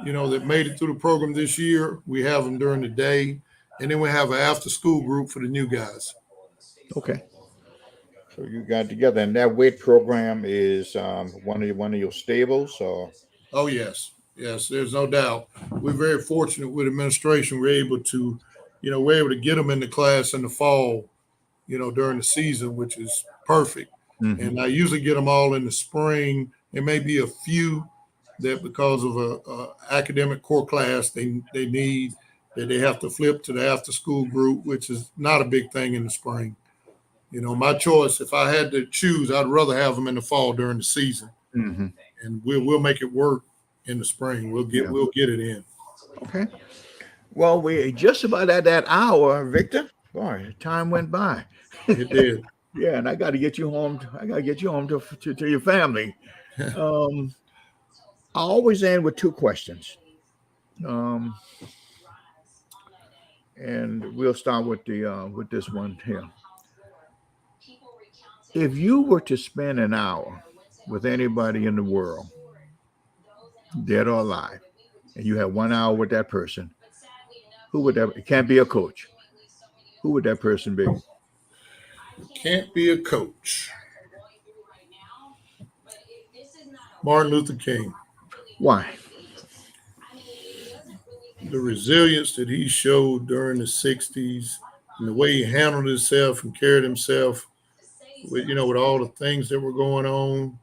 that made it through the program this year, we have them during the day, and then we have an after school group for the new guys. Okay. So you got together, and that weight program is one of your stables, or Oh yes, yes. There's no doubt. We're very fortunate with administration. We're able to get them in the class in the fall, during the season, which is perfect. Mhm. And I usually get them all in the spring. There may be a few that because of a academic core class they need that they have to flip to the after school group, which is not a big thing in the spring. My choice, if I had to choose, I'd rather have them in the fall during the season, hmm and we'll make it work in the spring. We'll get Yeah. we'll get it in. Okay. Well, we just about at that hour, Victor. Boy, time went by. It did. Yeah, and I got to get you home. I got to get you home to your family. Um, I always end with two questions, um, and we'll start with this one here. If you were to spend an hour with anybody in the world, dead or alive, and you have 1 hour with that person, who would that? It can't be a coach. Who would that person be? Can't be a coach. Martin Luther King. Why? The resilience that he showed during the '60s and the way he handled himself and carried himself with all the things that were going on,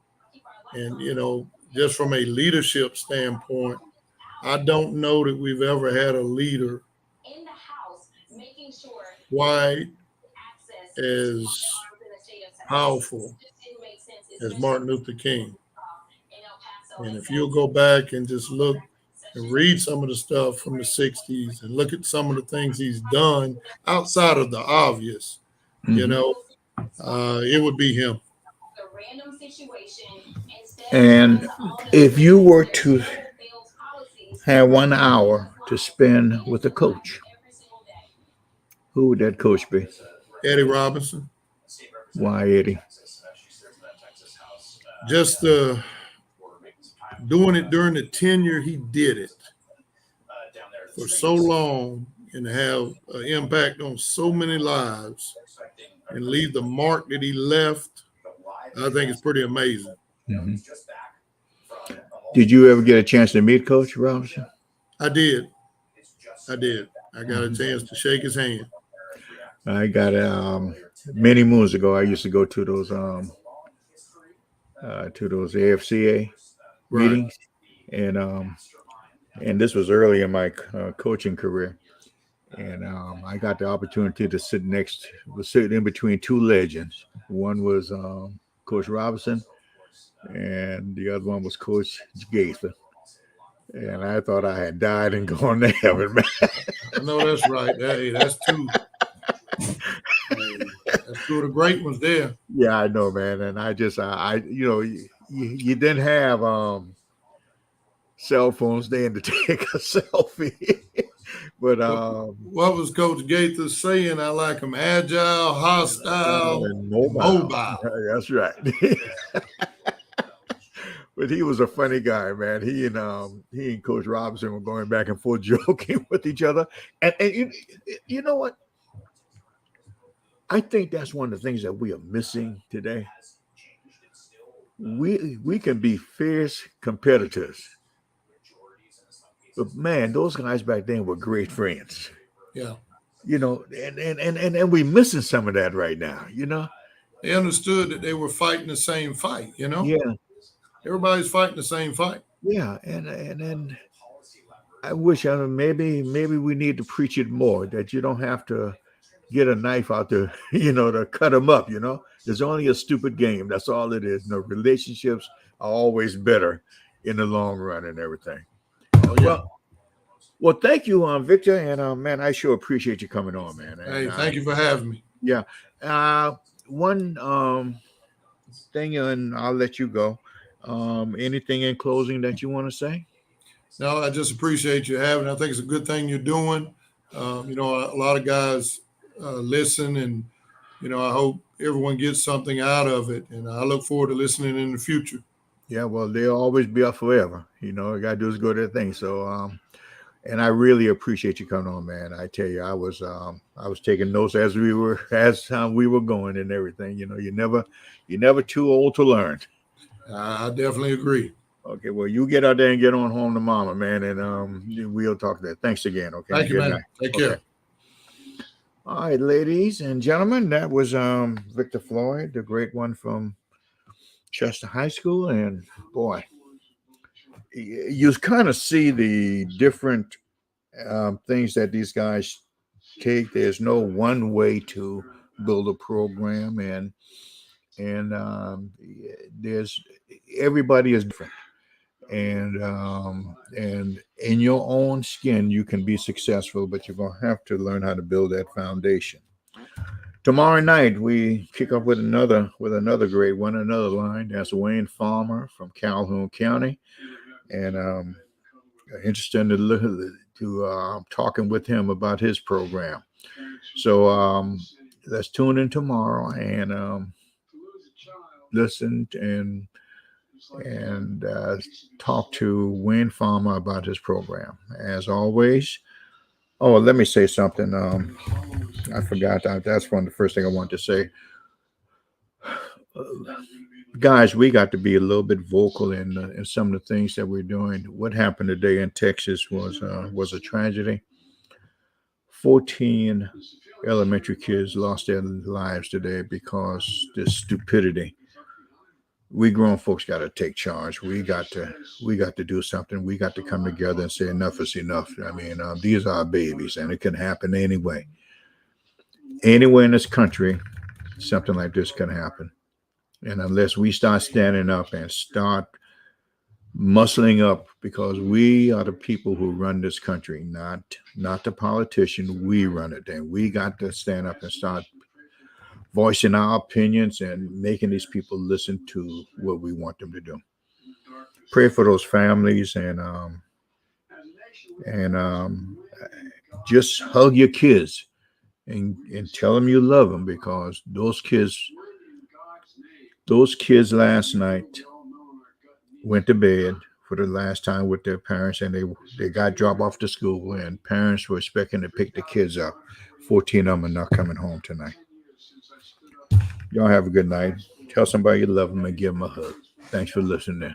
and just from a leadership standpoint, I don't know that we've ever had a leader quite as powerful as Martin Luther King. And if you'll go back and just look and read some of the stuff from the '60s and look at some of the things he's done outside of the obvious, you Mhm. know, it would be him. And if you were to have 1 hour to spend with a coach, who would that coach be? Eddie Robinson. Why, Eddie? Just doing it during the tenure he did it for so long, and to have an impact on so many lives and leave the mark that he left, I think it's pretty amazing. Mm-hmm. Did you ever get a chance to meet Coach Robinson? I did. I got a chance to shake his hand. I got many moons ago. I used to go to those AFCA meetings, and this was early in my coaching career, and I got the opportunity to sit in between two legends. One was Coach Robinson, and the other one was Coach Gaither. And I thought I had died and gone to heaven, man. I know that's right. Hey, that's two. That's two of the great ones there. Yeah, I know, man. And I you didn't have cell phones then to take a selfie. But what was Coach Gaither saying? I like him agile, hostile, and mobile. That's right. But he was a funny guy, man. He and Coach Robinson were going back and forth joking with each other. And you know what? I think that's one of the things that we are missing today. We can be fierce competitors. But man, those guys back then were great friends. Yeah. And we're missing some of that right now, They understood that they were fighting the same fight, Yeah. Everybody's fighting the same fight. Yeah, and I wish maybe we need to preach it more, that you don't have to get a knife out there, to cut them up. It's only a stupid game. That's all it is. Relationships are always better in the long run and everything. Oh, yeah. Well, thank you, Victor, and man, I sure appreciate you coming on, man. Hey, thank you for having me. Yeah. One thing, and I'll let you go. Anything in closing that you want to say? No, I just appreciate you having. I think it's a good thing you're doing. A lot of guys listen, and I hope everyone gets something out of it, and I look forward to listening in the future. Yeah, well, they'll always be up forever. You got to do is go to their thing. So, and I really appreciate you coming on, man. I tell you, I was taking notes as we were going and everything. You're never too old to learn. I definitely agree. Okay, well, you get out there and get on home to mama, man, and we'll talk there. Thanks again. Okay. Thank you, man. Night. Take care. All right, ladies and gentlemen, that was Victor Floyd, the great one from Chester High School, and boy, you kind of see the different things that these guys take. There's no one way to build a program, and there's everybody is different, and in your own skin you can be successful, but you're gonna have to learn how to build that foundation. Tomorrow night we kick off with another great one, another line. That's Wayne Farmer from Calhoun County, and interested to talking with him about his program. So let's tune in tomorrow and listen and talk to Wayne Farmer about his program. As always, let me say something. I forgot that. That's one of the first thing I want to say. Guys, we got to be a little bit vocal in some of the things that we're doing. What happened today in Texas was a tragedy. 14 elementary kids lost their lives today because this stupidity. We grown folks got to take charge. We got to do something. We got to come together and say enough is enough. I mean, these are our babies, and it can happen anyway. Anywhere in this country, something like this can happen. And unless we start standing up and start muscling up, because we are the people who run this country, not the politician. We run it, and we got to stand up and start voicing our opinions and making these people listen to what we want them to do. Pray for those families and just hug your kids and tell them you love them, because those kids last night went to bed for the last time with their parents, and they got dropped off to school, and parents were expecting to pick the kids up. 14 of them are not coming home tonight. Y'all have a good night. Tell somebody you love them and give them a hug. Thanks for listening.